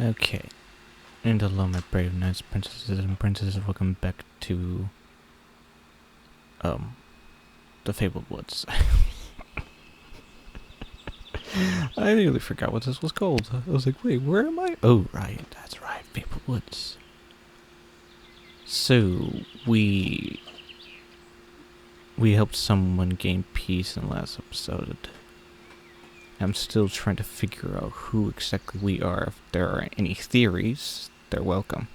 Okay. And hello, my brave knights, princesses, and princesses. Welcome back to, the Fabled Woods. I nearly forgot what this was called. I was like, wait, where am I? Oh, right, that's right, Fabled Woods. So, we helped someone gain peace in the last episode. I'm still trying to figure out who exactly we are. If there are any theories, they're welcome.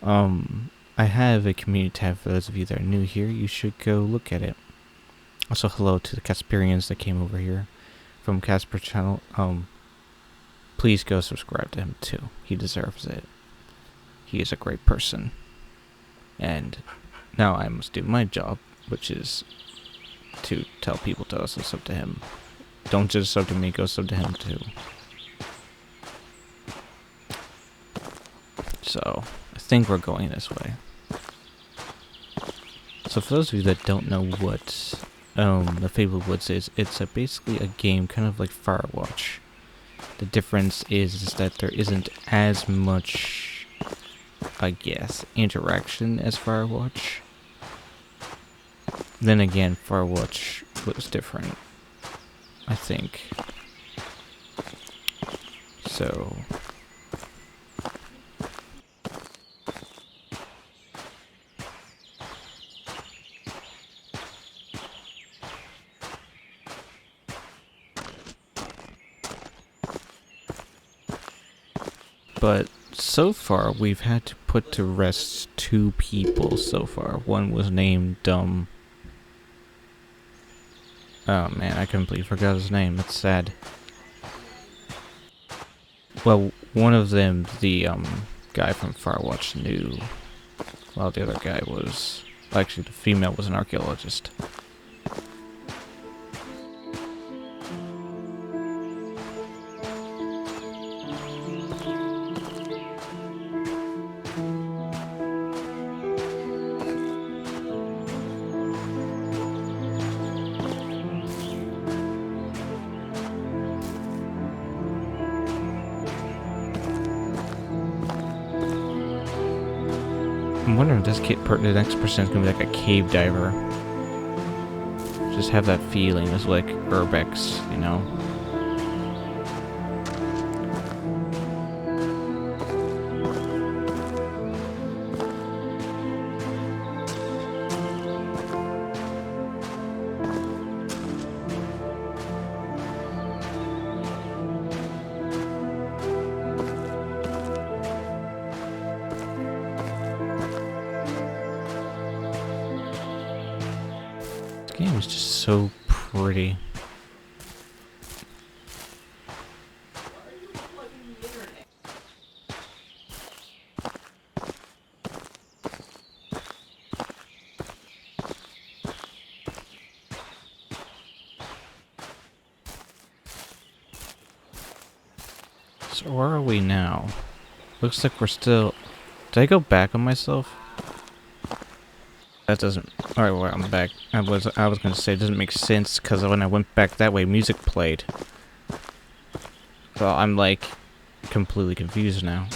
I have a community tab for those of you that are new here. You should go look at it. Also, hello to the Casperians that came over here from Casper channel. Please go subscribe to him too. He deserves it. He is a great person. And now I must do my job, which is to tell people to also sub to him. Don't just sub to me, go sub to him too. So, I think we're going this way. So for those of you that don't know what the Fabled Woods is, it's basically a game kind of like Firewatch. The difference is that there isn't as much, I guess, interaction as Firewatch. Then again, Firewatch was different, I think. So... But so far, we've had to put to rest 2 people so far. One was named, oh man, I completely forgot his name. It's sad. Well, one of them, the, guy from Firewatch knew, while the other guy was... Actually, the female was an archaeologist. I'm wondering if the next person is gonna be like a cave diver. Just have that feeling as like Urbex, you know? This game is just so pretty. So where are we now? Looks like we're still... Did I go back on myself? That doesn't... Alright, well, I'm back. I was gonna say it doesn't make sense, because when I went back that way, music played. So I'm, like, completely confused now.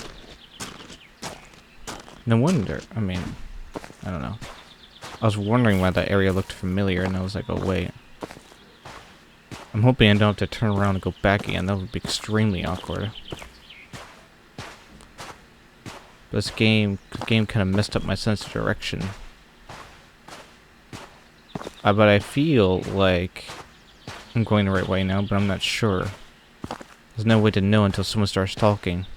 No wonder. I mean, I don't know. I was wondering why that area looked familiar, and I was like, oh, wait. I'm hoping I don't have to turn around and go back again. That would be extremely awkward. This game kind of messed up my sense of direction. But I feel like I'm going the right way now, but I'm not sure. There's no way to know until someone starts talking.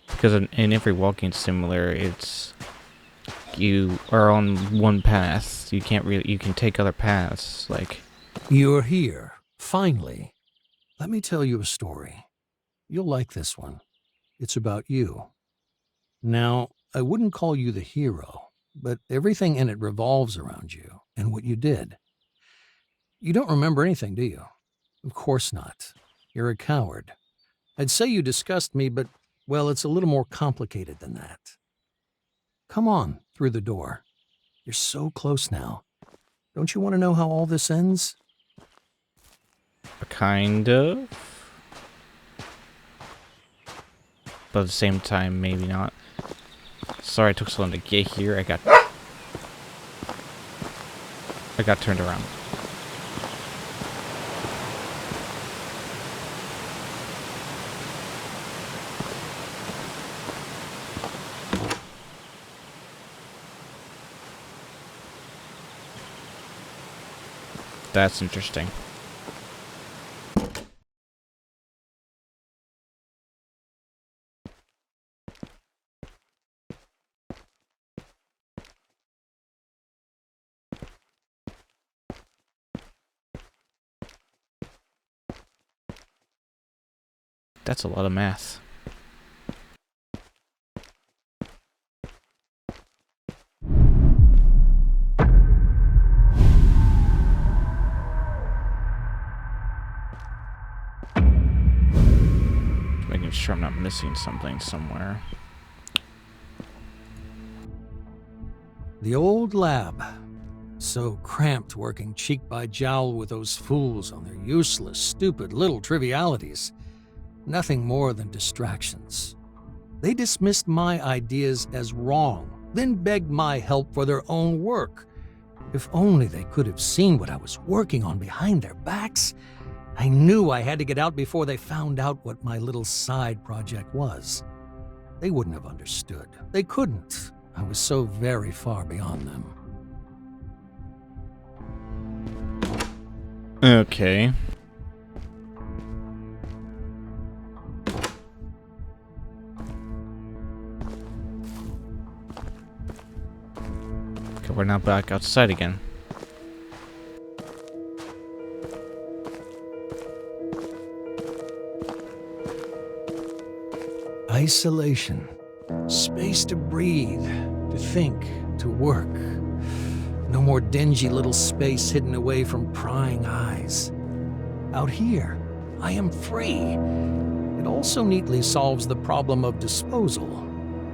Because in every walking simulator, it's... You are on one path. You can't really... You can take other paths, like... You're here, finally. Let me tell you a story. You'll like this one. It's about you. Now, I wouldn't call you the hero, but everything in it revolves around you and what you did. You don't remember anything, do you? Of course not. You're a coward. I'd say you disgust me, but, well, it's a little more complicated than that. Come on, through the door. You're so close now. Don't you want to know how all this ends? Kind of. But at the same time, maybe not. Sorry it took so long to get here. I got turned around. That's interesting. That's a lot of math. Making sure I'm not missing something somewhere. The old lab. So cramped working cheek by jowl with those fools on their useless, stupid little trivialities. Nothing more than distractions. They dismissed my ideas as wrong, then begged my help for their own work. If only they could have seen what I was working on behind their backs. I knew I had to get out before they found out what my little side project was. They wouldn't have understood. They couldn't. I was so very far beyond them. Okay. Okay, we're now back outside again. Isolation. Space to breathe, to think, to work. No more dingy little space hidden away from prying eyes. Out here, I am free. It also neatly solves the problem of disposal.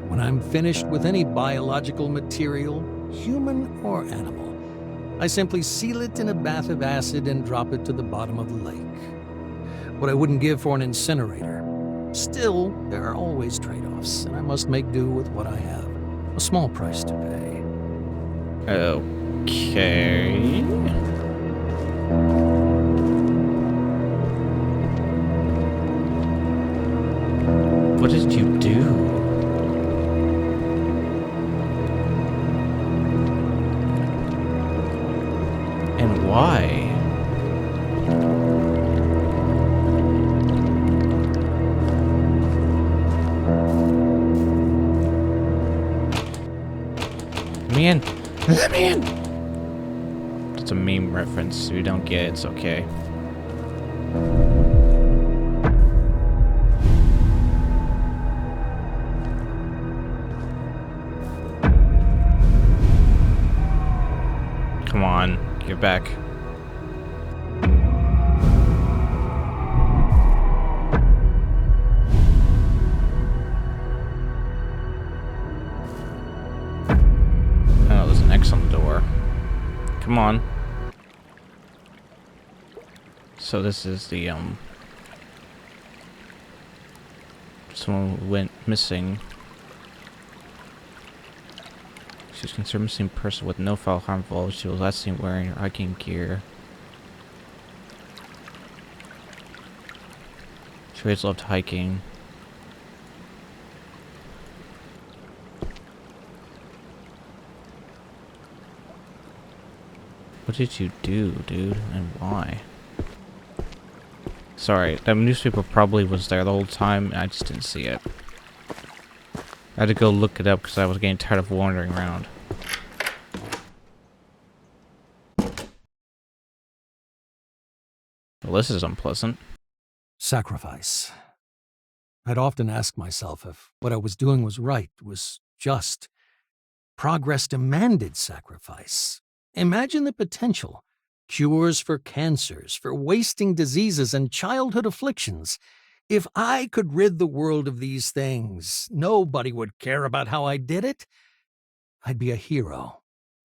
When I'm finished with any biological material, human or animal, I simply seal it in a bath of acid and drop it to the bottom of the lake. What I wouldn't give for an incinerator. Still, there are always trade-offs, and I must make do with what I have. A small price to pay. Okay. What did you do? And why? Let me in. Let me in. It's a meme reference. If you don't get it, it's okay. Come on, get back. Oh, there's an X on the door. Come on. So this is the, someone who went missing. She was considered a missing person with no foul harm involved. She was last seen wearing her hiking gear. She always loved hiking. What did you do, dude, and why? Sorry, that newspaper probably was there the whole time, and I just didn't see it. I had to go look it up because I was getting tired of wandering around. Well, this is unpleasant. Sacrifice. I'd often ask myself if what I was doing was right, was just. Progress demanded sacrifice. Imagine the potential. Cures for cancers, for wasting diseases and childhood afflictions. If I could rid the world of these things, nobody would care about how I did it. I'd be a hero.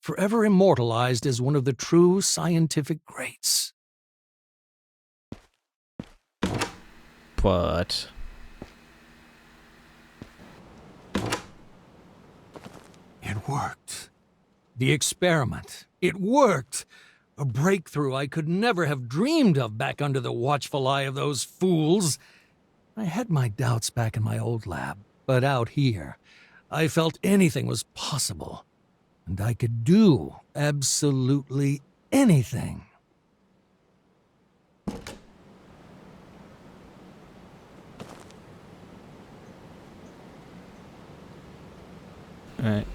forever immortalized as one of the true scientific greats. But It worked. The experiment. It worked. A breakthrough I could never have dreamed of back under the watchful eye of those fools. I had my doubts back in my old lab, but out here, I felt anything was possible. And I could do absolutely anything.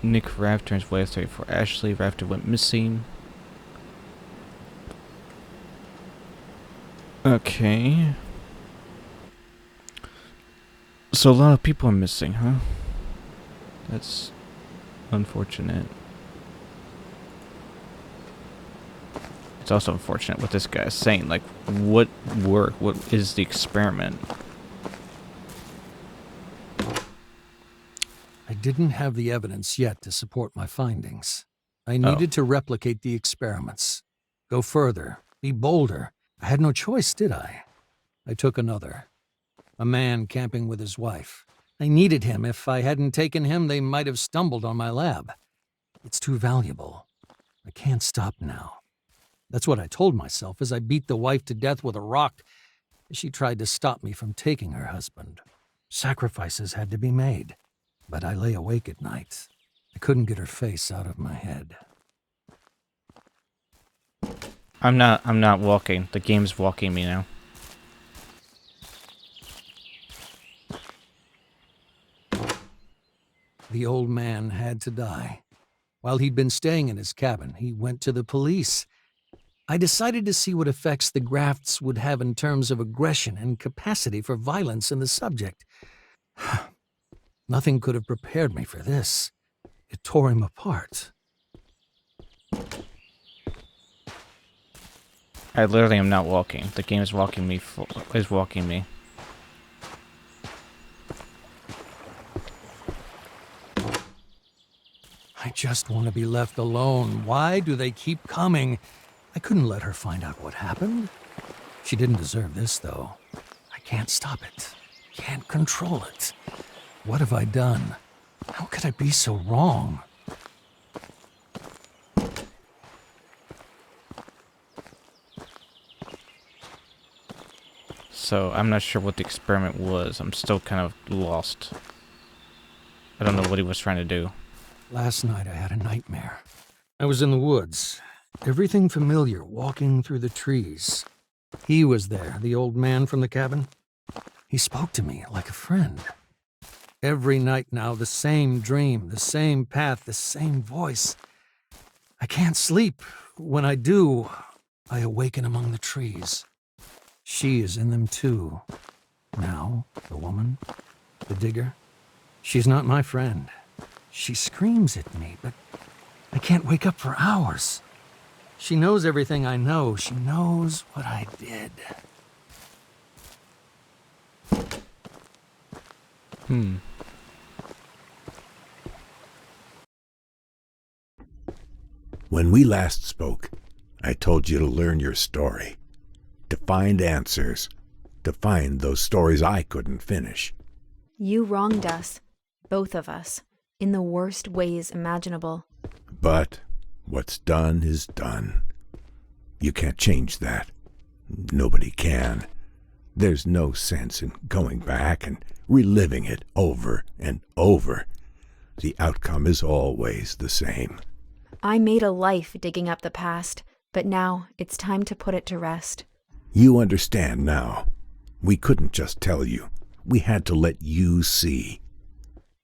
Nick Raft turns away for Ashley. Rafter went missing. Okay. So a lot of people are missing, huh? That's unfortunate. It's also unfortunate what this guy is saying. Like, what work? What is the experiment? I didn't have the evidence yet to support my findings. I needed to replicate the experiments. Go further. Be bolder. I had no choice, did I? I took another. A man camping with his wife. I needed him. If I hadn't taken him, they might have stumbled on my lab. It's too valuable. I can't stop now. That's what I told myself as I beat the wife to death with a rock as she tried to stop me from taking her husband. Sacrifices had to be made. But I lay awake at night. I couldn't get her face out of my head. I'm not walking. The game's walking me now. The old man had to die. While he'd been staying in his cabin, he went to the police. I decided to see what effects the grafts would have in terms of aggression and capacity for violence in the subject. Nothing could have prepared me for this. It tore him apart. I literally am not walking. The game is walking me. Is walking me. I just want to be left alone. Why do they keep coming? I couldn't let her find out what happened. She didn't deserve this, though. I can't stop it. Can't control it. What have I done? How could I be so wrong? So I'm not sure what the experiment was. I'm still kind of lost. I don't know what he was trying to do. Last night I had a nightmare. I was in the woods. Everything familiar, walking through the trees. He was there, the old man from the cabin. He spoke to me like a friend. Every night now, the same dream, the same path, the same voice. I can't sleep. When I do, I awaken among the trees. She is in them too. Now, the woman, the digger, she's not my friend. She screams at me, but I can't wake up for hours. She knows everything I know. She knows what I did. When we last spoke, I told you to learn your story, to find answers, to find those stories I couldn't finish. You wronged us, both of us, in the worst ways imaginable. But what's done is done. You can't change that. Nobody can. There's no sense in going back and reliving it over and over. The outcome is always the same. I made a life digging up the past, but now it's time to put it to rest. You understand now. We couldn't just tell you. We had to let you see.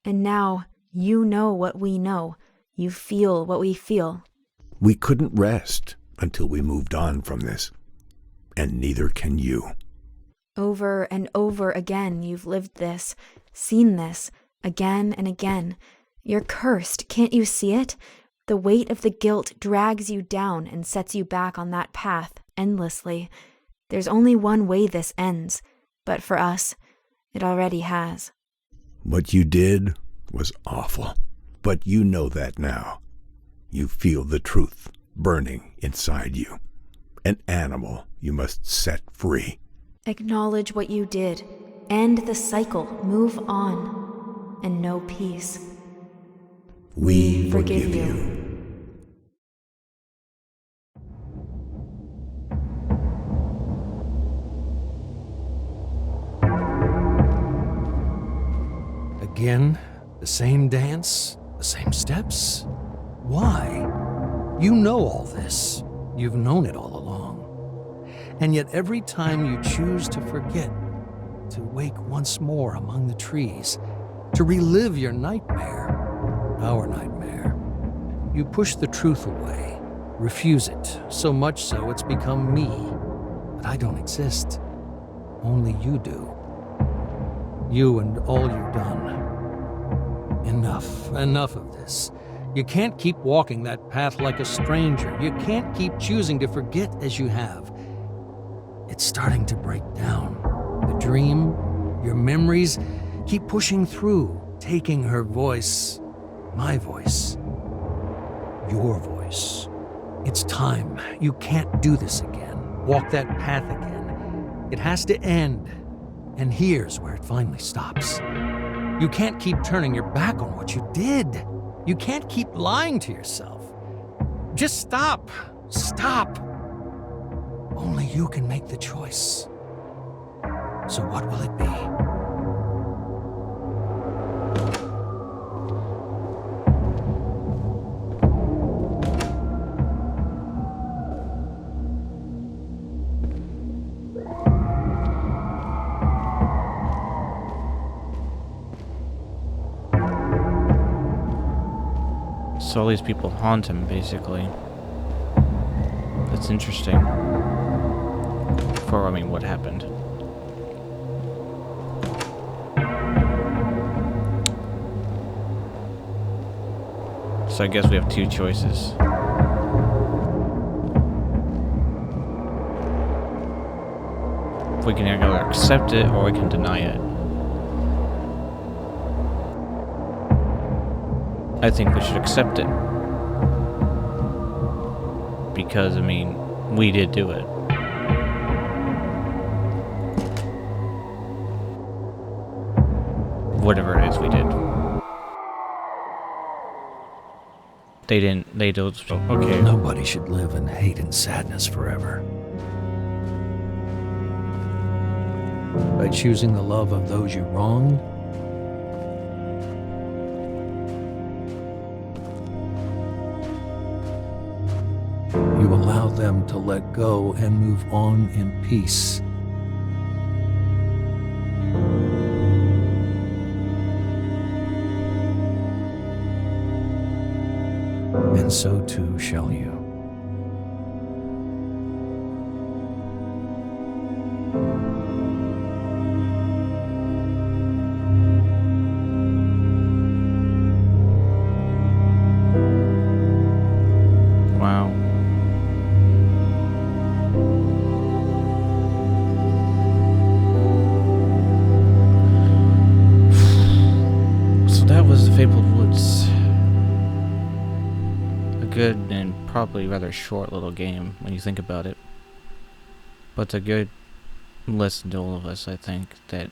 And now you know what we know. You feel what we feel. We couldn't rest until we moved on from this. And neither can you. Over and over again you've lived this, seen this, again and again. You're cursed, can't you see it? The weight of the guilt drags you down and sets you back on that path endlessly. There's only one way this ends, but for us, it already has. What you did was awful, but you know that now. You feel the truth burning inside you. An animal you must set free. Acknowledge what you did. End the cycle. Move on. And know peace. We forgive you. Again, the same dance, the same steps? Why? You know all this. You've known it all along. And yet every time you choose to forget, to wake once more among the trees, to relive your nightmare, our nightmare, you push the truth away, refuse it, so much so it's become me. But I don't exist. Only you do. You and all you've done. Enough of this. You can't keep walking that path like a stranger. You can't keep choosing to forget as you have. It's starting to break down. The dream, your memories, keep pushing through, taking her voice, my voice, your voice. It's time. You can't do this again. Walk that path again. It has to end. And here's where it finally stops. You can't keep turning your back on what you did. You can't keep lying to yourself. Just stop. Stop. Only you can make the choice. So what will it be? So all these people haunt him, basically. That's interesting. For, I mean, what happened. So I guess we have two choices. We can either accept it or we can deny it. I think we should accept it. Because, I mean, we did do it. Whatever it is we did. They don't, okay. Nobody should live in hate and sadness forever. By choosing the love of those you wronged, you allow them to let go and move on in peace. And so too shall you. Wow. So that was the Fabled Woods. A good and probably rather short little game when you think about it. But it's a good lesson to all of us, I think, that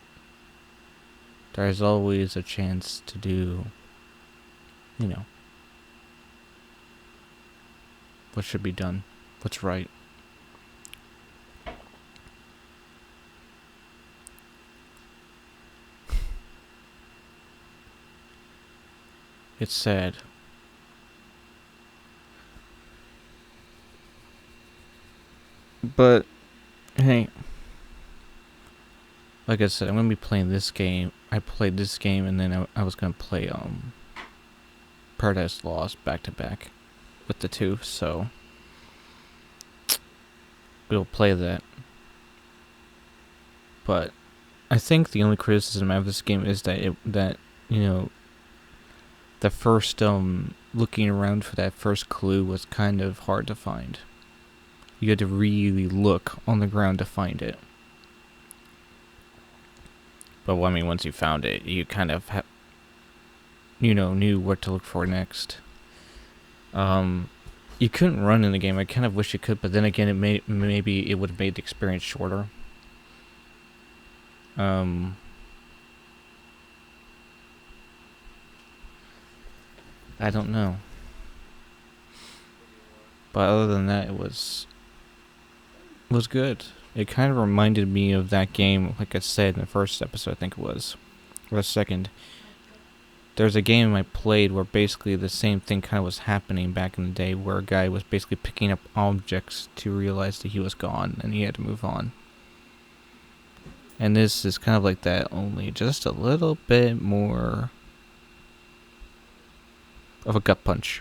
there's always a chance to do, you know, what should be done, what's right. It's sad. But, hey, like I said, I'm going to be playing this game. I played this game and then I was going to play Paradise Lost back to back with the two, so we'll play that. But I think the only criticism I have of this game is that you know, the first looking around for that first clue was kind of hard to find. You had to really look on the ground to find it. But I mean, once you found it, you kind of knew what to look for next. You couldn't run in the game. I kind of wish you could, but then again, maybe it would have made the experience shorter. I don't know. But other than that, it was good. It kind of reminded me of that game, like I said in the first episode, I think it was, or the second. There's a game I played where basically the same thing kind of was happening back in the day, where a guy was basically picking up objects to realize that he was gone and he had to move on. And this is kind of like that, only just a little bit more of a gut punch.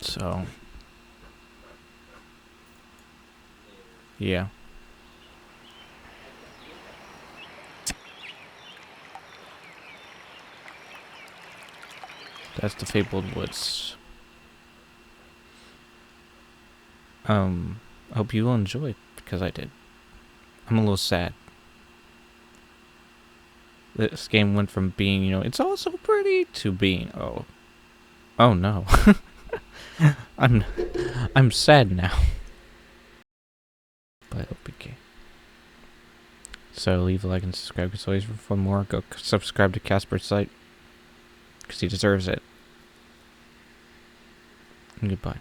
So, yeah. That's the Fabled Woods. I hope you will enjoy it, because I did. I'm a little sad. This game went from being, it's also pretty, to being, oh no. I'm sad now. But I hope you can. So leave a like and subscribe, because always for more. Go subscribe to Casper's site, because he deserves it. And goodbye.